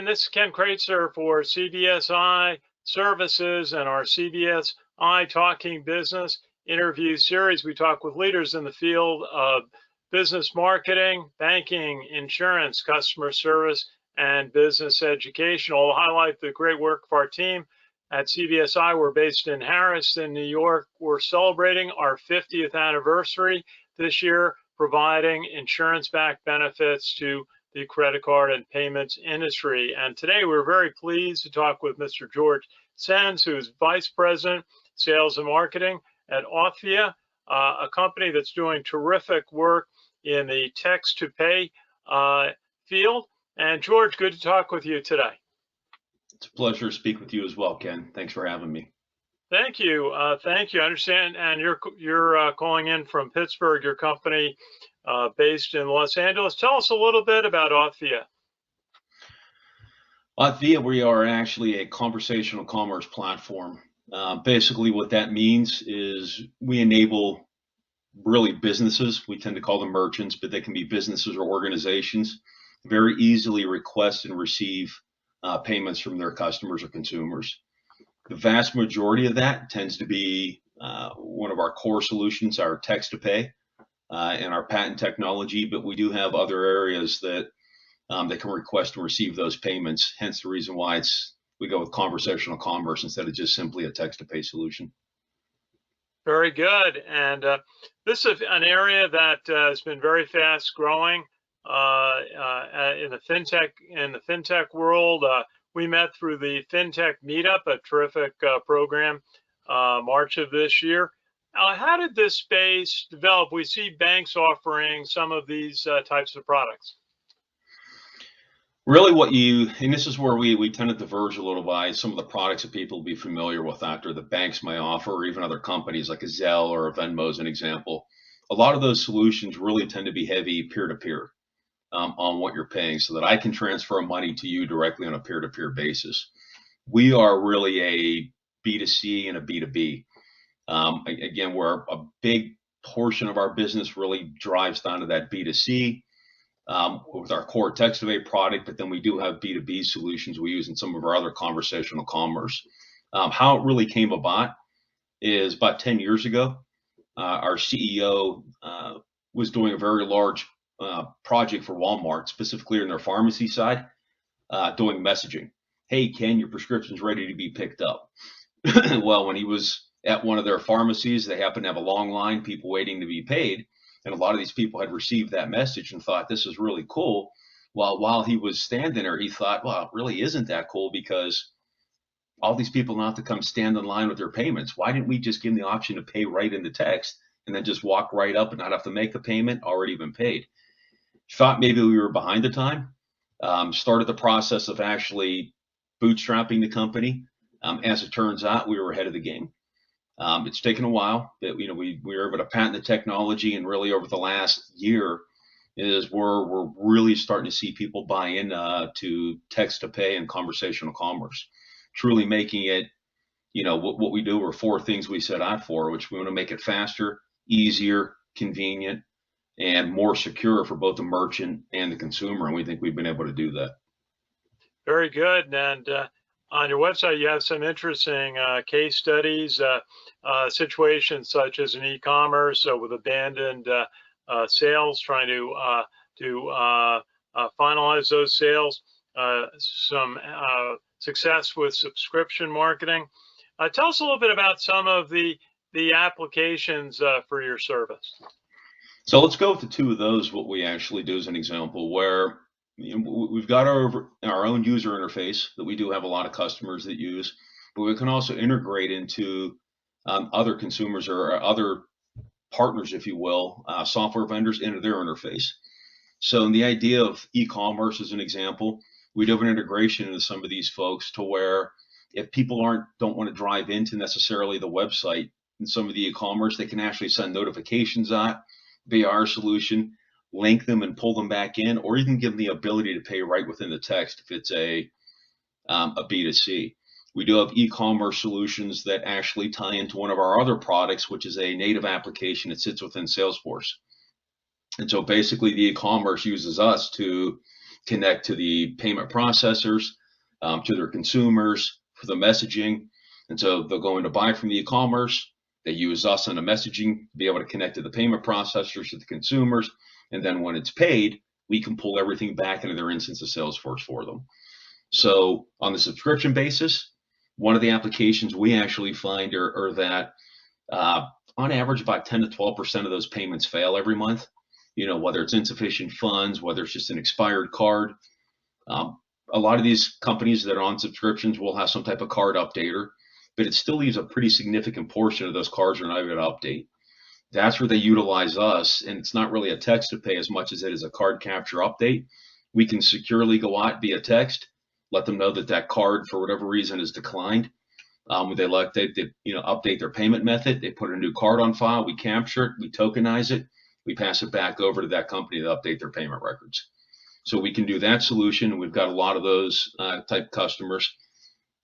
This is Ken Kraetzer for CBSI Services and our CBSI Talking Business interview series. We talk with leaders in the field of business marketing, banking, insurance, customer service, and business education. I'll highlight the great work of our team at CBSI. We're based in Harrison, New York. We're celebrating our 50th anniversary this year, providing insurance-backed benefits to the credit card and payments industry. And today we're very pleased to talk with Mr. George Sens, who's Vice President, Sales and Marketing at Authvia, a company that's doing terrific work in the text-to-pay field. And George, good to talk with you today. It's a pleasure to speak with you as well, Ken. Thanks for having me. Thank you. Thank you. I understand. And you're calling in from Pittsburgh, your company based in Los Angeles. Tell us a little bit about Authvia. Authvia, we are actually a conversational commerce platform. Basically, what that means is we enable really businesses. We tend to call them merchants, but they can be businesses or organizations, very easily request and receive payments from their customers or consumers. The vast majority of that tends to be one of our core solutions, our text-to-pay and our patent technology, but we do have other areas that they can request and receive those payments, hence the reason why we go with conversational commerce instead of just simply a text-to-pay solution. Very good. And this is an area that has been very fast growing in the fintech world. We met through the FintechMeetUp, a terrific program, March of this year. How did this space develop? We see banks offering some of these types of products. Really and this is where we tend to diverge a little by some of the products that people will be familiar with after the banks may offer, or even other companies like a Zelle or a Venmo as an example. A lot of those solutions really tend to be heavy peer-to-peer on what you're paying, so that I can transfer money to you directly on a peer-to-peer basis. We are really a B2C and a B2B. Again, where a big portion of our business really drives down to that B2C with our core text-to-pay product, but then we do have B2B solutions we use in some of our other conversational commerce. How it really came about is about 10 years ago, our CEO was doing a very large project for Walmart, specifically in their pharmacy side, doing messaging. Hey, Ken, your prescription's ready to be picked up. Well, when he was at one of their pharmacies, they happened to have a long line, people waiting to be paid. And a lot of these people had received that message and thought, this is really cool. Well, while he was standing there, he thought, well, it really isn't that cool, because all these people now have to come stand in line with their payments. Why didn't we just give them the option to pay right in the text and then just walk right up and not have to make the payment, already been paid? Thought maybe we were behind the time. Started the process of actually bootstrapping the company. As it turns out, we were ahead of the game. It's taken a while, but we were able to patent the technology, and really over the last year is where we're really starting to see people buy in to text-to-pay and conversational commerce, truly making it, what we do are 4 things we set out for, which we want to make it faster, easier, convenient, and more secure for both the merchant and the consumer, and we think we've been able to do that. Very good. And on your website, you have some interesting case studies, situations such as in e-commerce with abandoned sales, trying to finalize those sales, some success with subscription marketing. Tell us a little bit about some of the applications for your service. So let's go to 2 of those. What we actually do as an example, where we've got our own user interface that we do have a lot of customers that use, but we can also integrate into other consumers or other partners, if you will, software vendors into their interface. So in the idea of e-commerce as an example, we do have an integration into some of these folks to where if people don't want to drive into necessarily the website in some of the e-commerce, they can actually send notifications out via our solution, link them and pull them back in, or you can give them the ability to pay right within the text if it's a B2C. We do have e-commerce solutions that actually tie into one of our other products, which is a native application that sits within Salesforce. And so basically the e-commerce uses us to connect to the payment processors, to their consumers for the messaging. And so they'll go in to buy from the e-commerce. They use us on the messaging to be able to connect to the payment processors, to the consumers. And then when it's paid, we can pull everything back into their instance of Salesforce for them. So on the subscription basis, one of the applications we actually find are that on average, about 10 to 12% of those payments fail every month. Whether it's insufficient funds, whether it's just an expired card. A lot of these companies that are on subscriptions will have some type of card updater, but it still leaves a pretty significant portion of those cards are not even to update. That's where they utilize us, and it's not really a text to pay as much as it is a card capture update. We can securely go out via text, let them know that that card, for whatever reason, is declined. They update their payment method. They put a new card on file. We capture it. We tokenize it. We pass it back over to that company to update their payment records. So we can do that solution. We've got a lot of those type customers.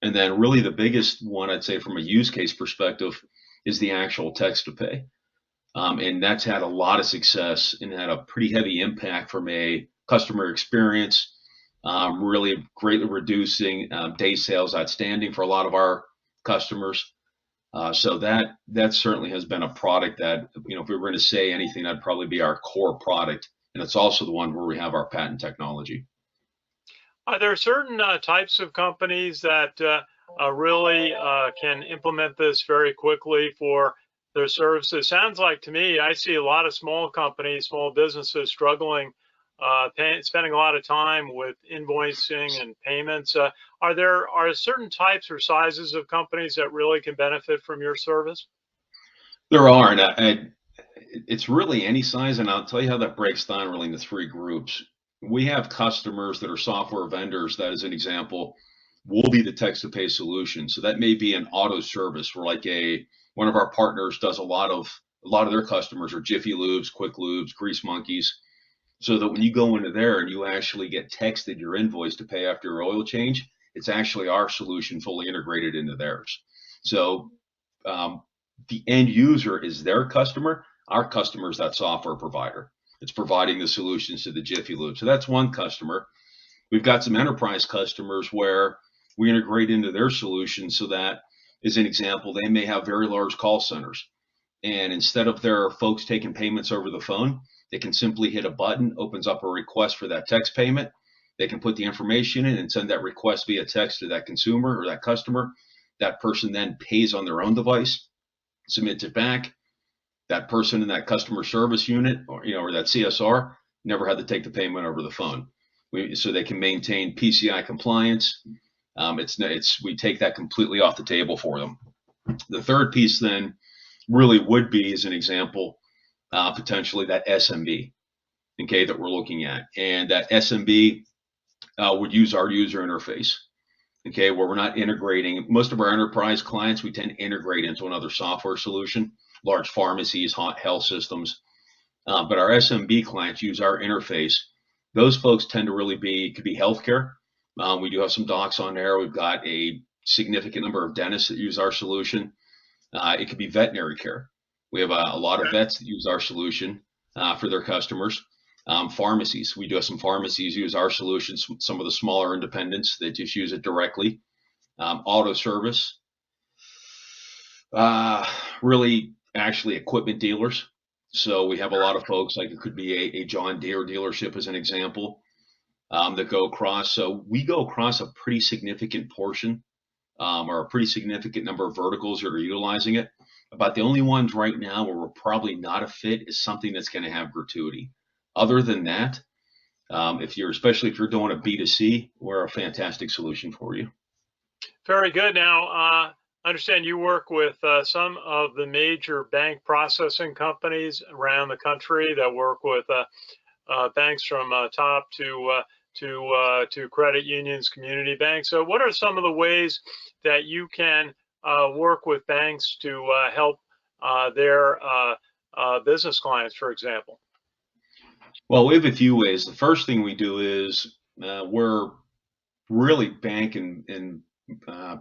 And then really the biggest one, I'd say from a use case perspective, is the actual text to pay. And that's had a lot of success and had a pretty heavy impact from a customer experience, really greatly reducing day sales outstanding for a lot of our customers. So that certainly has been a product that, if we were going to say anything, that'd probably be our core product. And it's also the one where we have our patent technology. Are there certain types of companies that really can implement this very quickly for their services? Sounds like to me, I see a lot of small companies, small businesses struggling, spending a lot of time with invoicing and payments. Are certain types or sizes of companies that really can benefit from your service? There are, and it's really any size, and I'll tell you how that breaks down really into three groups. We have customers that are software vendors that, as an example, will be the text-to-pay solution. So that may be an auto service where one of our partners does a lot of their customers are Jiffy Lubes, Quick Lubes, Grease Monkeys. So that when you go into there and you actually get texted your invoice to pay after your oil change, it's actually our solution fully integrated into theirs. So the end user is their customer. Our customer is that software provider. It's providing the solutions to the Jiffy Lube. So that's one customer. We've got some enterprise customers where we integrate into their solution so that, as an example, they may have very large call centers. And instead of their folks taking payments over the phone, they can simply hit a button, opens up a request for that text payment. They can put the information in and send that request via text to that consumer or that customer. That person then pays on their own device, submits it back. That person in that customer service unit or that CSR never had to take the payment over the phone. So they can maintain PCI compliance. We take that completely off the table for them. The third piece then really would be, as an example, potentially that SMB, okay, that we're looking at. And that SMB would use our user interface, okay, where we're not integrating. Most of our enterprise clients, we tend to integrate into another software solution, large pharmacies, health systems. But our SMB clients use our interface. Those folks tend to really could be healthcare. We do have some docs on there. We've got a significant number of dentists that use our solution. It could be veterinary care. We have a lot of vets that use our solution for their customers. Pharmacies. We do have some pharmacies use our solutions, some of the smaller independents that just use it directly. Auto service. Really, actually, equipment dealers. So we have a lot of folks, like it could be a John Deere dealership as an example, that go across. So we go across a pretty significant portion or a pretty significant number of verticals that are utilizing it. About the only ones right now where we're probably not a fit is something that's going to have gratuity. Other than that, especially if you're doing a B2C, we're a fantastic solution for you. Very good. Now, I understand you work with some of the major bank processing companies around the country that work with banks from top to credit unions, community banks. So what are some of the ways that you can work with banks to help their business clients, for example? Well, we have a few ways. The first thing we do is we're really bank and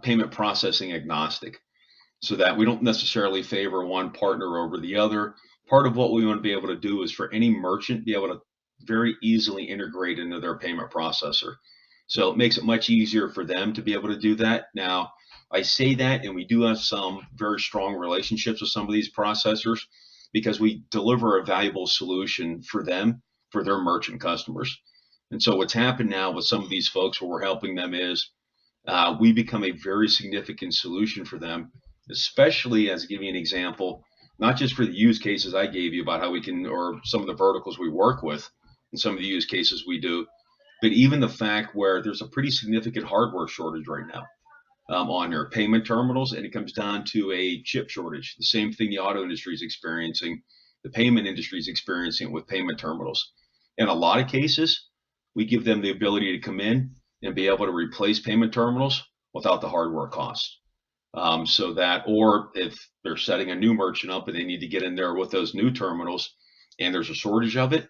payment processing agnostic, so that we don't necessarily favor one partner over the other. Part of what we want to be able to do is for any merchant be able to very easily integrate into their payment processor. So it makes it much easier for them to be able to do that. Now, I say that, and we do have some very strong relationships with some of these processors because we deliver a valuable solution for them, for their merchant customers. And so what's happened now with some of these folks where we're helping them is we become a very significant solution for them, especially as, to give you an example, not just for the use cases I gave you about how we can, or some of the verticals we work with and some of the use cases we do, but even the fact where there's a pretty significant hardware shortage right now on their payment terminals, and it comes down to a chip shortage. The same thing the auto industry is experiencing, the payment industry is experiencing with payment terminals. In a lot of cases, we give them the ability to come in and be able to replace payment terminals without the hardware costs. So that, or if they're setting a new merchant up and they need to get in there with those new terminals and there's a shortage of it,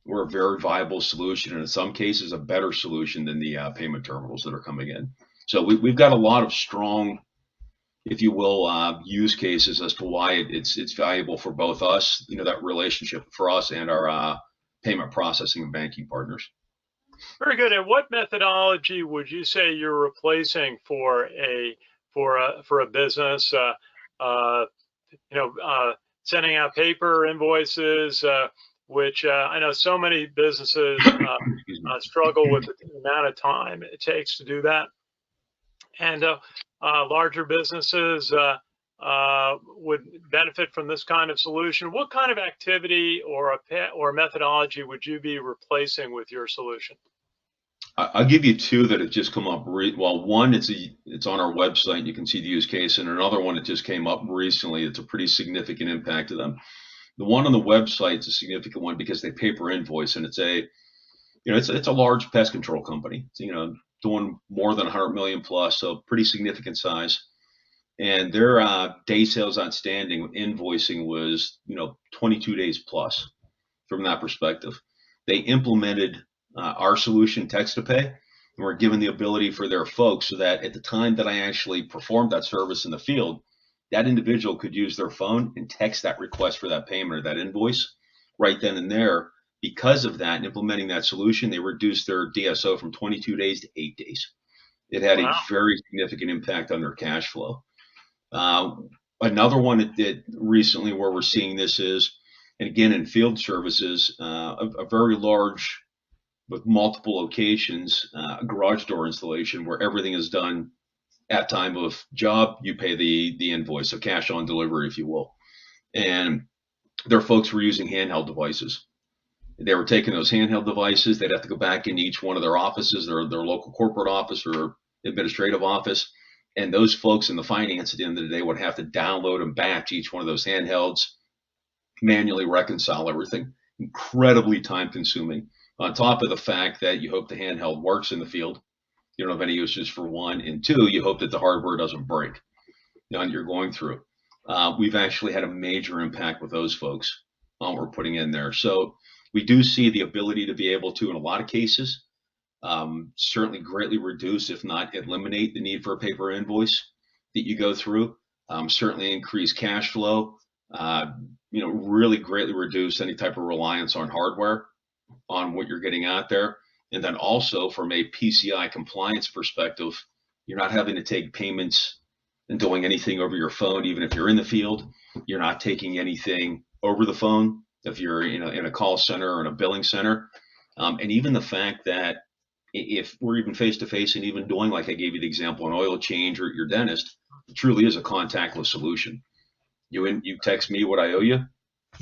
we're a very viable solution, and in some cases a better solution than the payment terminals that are coming in. So we've got a lot of strong, if you will, use cases as to why it's valuable for both us, that relationship for us and our payment processing and banking partners. Very good. And what methodology would you say you're replacing for a business? Sending out paper invoices, which I know so many businesses struggle with the amount of time it takes to do that, and larger businesses would benefit from this kind of solution. What kind of activity or methodology would you be replacing with your solution? I'll give you two that have just come up. Well, one, it's on our website. You can see the use case, and another one that just came up recently. It's a pretty significant impact to them. The one on the website is a significant one because they paper invoice, and it's a large pest control company. It's, doing more than 100 million plus, so pretty significant size. And their day sales outstanding invoicing was 22 days plus. From that perspective, they implemented our solution, text to pay, and we're given the ability for their folks so that at the time that I actually performed that service in the field, that individual could use their phone and text that request for that payment or that invoice right then and there. Because of that, and implementing that solution, they reduced their DSO from 22 days to 8 days. It had a very significant impact on their cash flow. Another one that recently where we're seeing this is, and again in field services, a very large, with multiple locations, a garage door installation where everything is done at time of job. You pay the invoice, so cash on delivery, if you will. And their folks were using handheld devices. They were taking those handheld devices. They'd have to go back into each one of their offices, their local corporate office or administrative office. And those folks in the finance at the end of the day would have to download and batch each one of those handhelds, manually reconcile everything. Incredibly time consuming. On top of the fact that you hope the handheld works in the field. You don't have any uses for one. And two, you hope that the hardware doesn't break you're going through. We've actually had a major impact with those folks we're putting in there. So we do see the ability to be able to, in a lot of cases, certainly greatly reduce, if not eliminate, the need for a paper invoice that you go through. Certainly increase cash flow. Really greatly reduce any type of reliance on hardware, on what you're getting out there. And then also from a PCI compliance perspective, you're not having to take payments and doing anything over your phone, even if you're in the field. You're not taking anything over the phone if you're in a call center or in a billing center. And even the fact that if we're even face-to-face and even doing, like I gave you the example, an oil change or your dentist, it truly is a contactless solution. You text me what I owe you.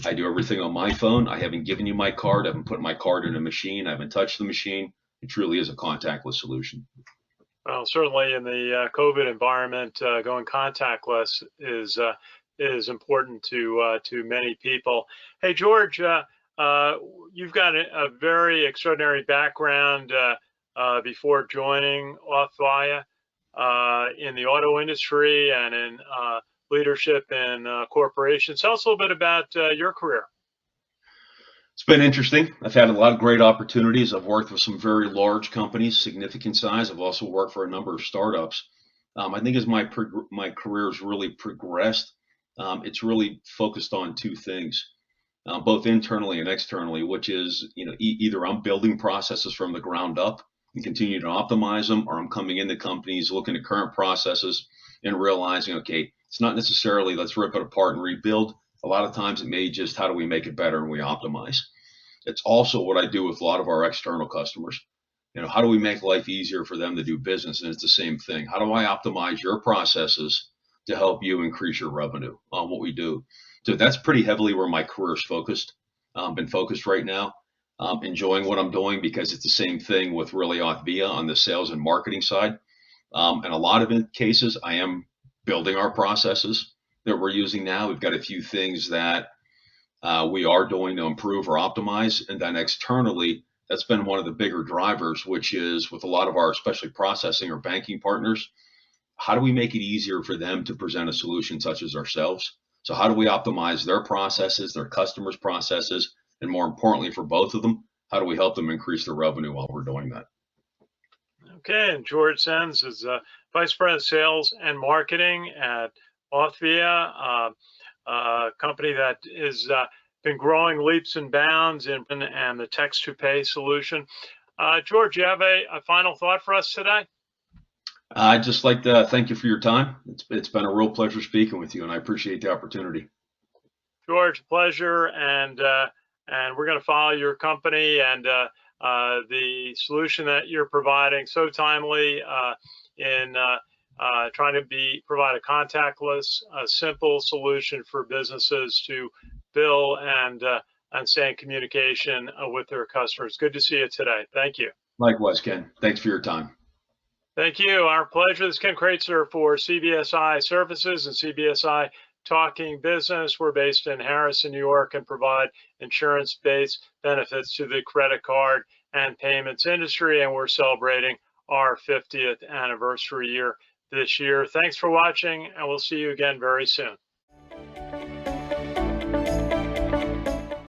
I do everything on my phone. I haven't given you my card. I haven't put my card in a machine. I haven't touched the machine. It truly is a contactless solution. Well, certainly in the COVID environment, going contactless is important to many people. Hey, George, you've got a very extraordinary background before joining Authvia in the auto industry and in leadership in corporations. Tell us a little bit about your career. It's been interesting. I've had a lot of great opportunities. I've worked with some very large companies, significant size. I've also worked for a number of startups. I think as my career has really progressed, it's really focused on two things, both internally and externally, which is either I'm building processes from the ground up and continue to optimize them, or I'm coming into companies looking at current processes and realizing, okay, it's not necessarily let's rip it apart and rebuild. A lot of times it may just how do we make it better and we optimize. It's also what I do with a lot of our external customers. How do we make life easier for them to do business? And it's the same thing. How do I optimize your processes to help you increase your revenue on what we do? So that's pretty heavily where my career is focused, been focused right now. Enjoying what I'm doing because it's the same thing with really Authvia on the sales and marketing side. And a lot of cases, I am building our processes that we're using now. We've got a few things that we are doing to improve or optimize. And then externally, that's been one of the bigger drivers, which is with a lot of our, especially processing or banking partners, how do we make it easier for them to present a solution such as ourselves? So how do we optimize their processes, their customers' processes, and more importantly for both of them, how do we help them increase their revenue while we're doing that? Okay, and George Sens is Vice President of Sales and Marketing at Authvia, a company that is been growing leaps and bounds and the text-to-pay solution. George, you have a final thought for us today? I'd just like to thank you for your time. It's been a real pleasure speaking with you, and I appreciate the opportunity. George, pleasure, and we're going to follow your company and the solution that you're providing so timely in trying to provide a contactless, simple solution for businesses to bill and stay in communication with their customers. Good to see you today. Thank you. Likewise, Ken. Thanks for your time. Thank you. Our pleasure. This is Ken Kraetzer for CBSI Services and cbsi Talking Business. We're based in Harrison, New York, and provide insurance-based benefits to the credit card and payments industry, and we're celebrating our 50th anniversary year this year. Thanks for watching, and we'll see you again very soon.